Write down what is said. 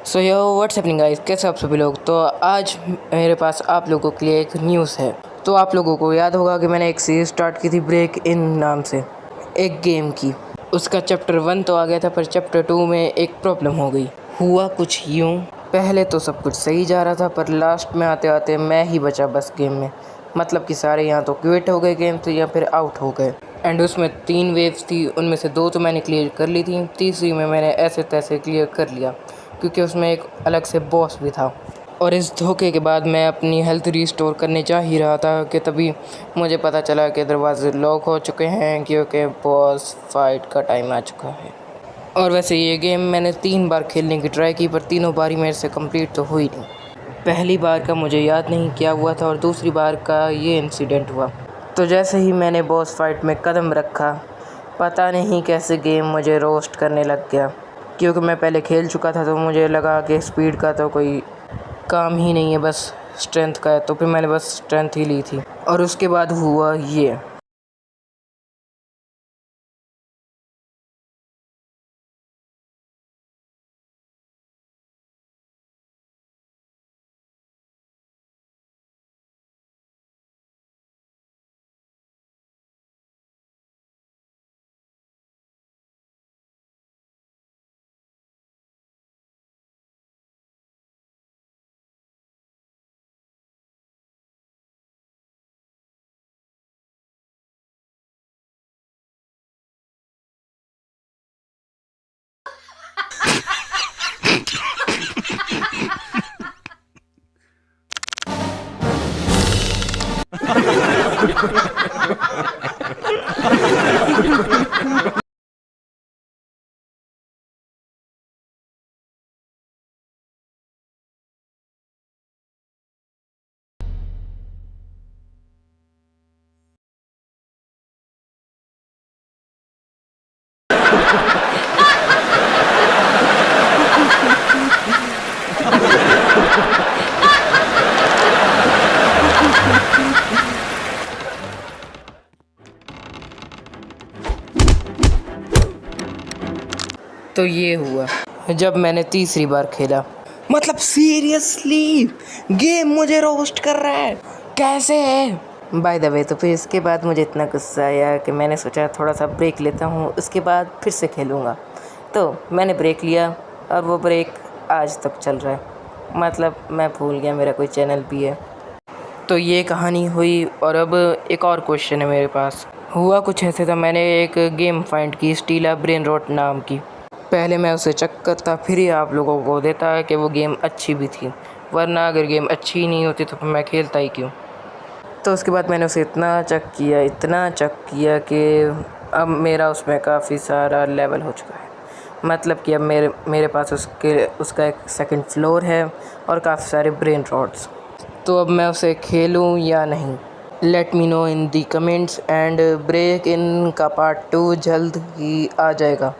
सो yo what's happening guys, कैसे आप सभी लोग। तो आज मेरे पास आप लोगों के लिए एक न्यूज़ है। तो आप लोगों को याद होगा कि मैंने एक सीरीज स्टार्ट की थी ब्रेक इन नाम से, एक गेम की। उसका चैप्टर 1 तो आ गया था, पर चैप्टर 2 में एक प्रॉब्लम हो गई। हुआ कुछ यूँ, पहले तो सब कुछ सही जा रहा था, पर लास्ट में आते आते मैं ही बचा बस गेम में। मतलब कि सारे यहाँ तो क्विट हो गए गेम से या फिर आउट हो गए। एंड उसमें 3 वेव्स थी, उनमें से 2 तो मैंने क्लियर कर ली थी, तीसरी में मैंने ऐसे तैसे क्लियर कर लिया क्योंकि उसमें एक अलग से बॉस भी था। और इस धोखे के बाद मैं अपनी हेल्थ रिस्टोर करने जा ही रहा था कि तभी मुझे पता चला कि दरवाजे लॉक हो चुके हैं क्योंकि बॉस फाइट का टाइम आ चुका है। और वैसे ये गेम मैंने 3 बार खेलने की ट्राई की, पर तीनों बारी मेरे से कंप्लीट तो हुई नहीं। पहली बार का मुझे याद नहीं क्या हुआ था और दूसरी बार का ये इंसिडेंट हुआ। तो जैसे ही मैंने बॉस फाइट में कदम रखा, पता नहीं कैसे गेम मुझे रोस्ट करने लग गया। क्योंकि मैं पहले खेल चुका था तो मुझे लगा कि स्पीड का तो कोई काम ही नहीं है, बस स्ट्रेंथ का है। तो फिर मैंने बस स्ट्रेंथ ही ली थी और उसके बाद हुआ ये। तो ये हुआ जब मैंने तीसरी बार खेला। मतलब सीरियसली गेम मुझे रोस्ट कर रहा है, कैसे है। बाय द वे, तो फिर इसके बाद मुझे इतना गुस्सा आया कि मैंने सोचा थोड़ा सा ब्रेक लेता हूँ, उसके बाद फिर से खेलूँगा। तो मैंने ब्रेक लिया और वो ब्रेक आज तक चल रहा है। मतलब मैं भूल गया मेरा कोई चैनल भी है। तो ये कहानी हुई और अब एक और क्वेश्चन है मेरे पास। हुआ कुछ ऐसे था, मैंने एक गेम फाइंड की, स्टीला ब्रेन रॉट नाम की। पहले मैं उसे चेक करता, फिर ही आप लोगों को देता है कि वो गेम अच्छी भी थी, वरना अगर गेम अच्छी नहीं होती तो फिर मैं खेलता ही क्यों। तो उसके बाद मैंने उसे इतना चेक किया कि अब मेरा उसमें काफ़ी सारा लेवल हो चुका है। मतलब कि अब मेरे पास उसका एक सेकंड फ्लोर है और काफ़ी सारे ब्रेन रॉड्स। तो अब मैं उसे खेलूं या नहीं, let me know in the comments. And break in का पार्ट 2 जल्द ही आ जाएगा।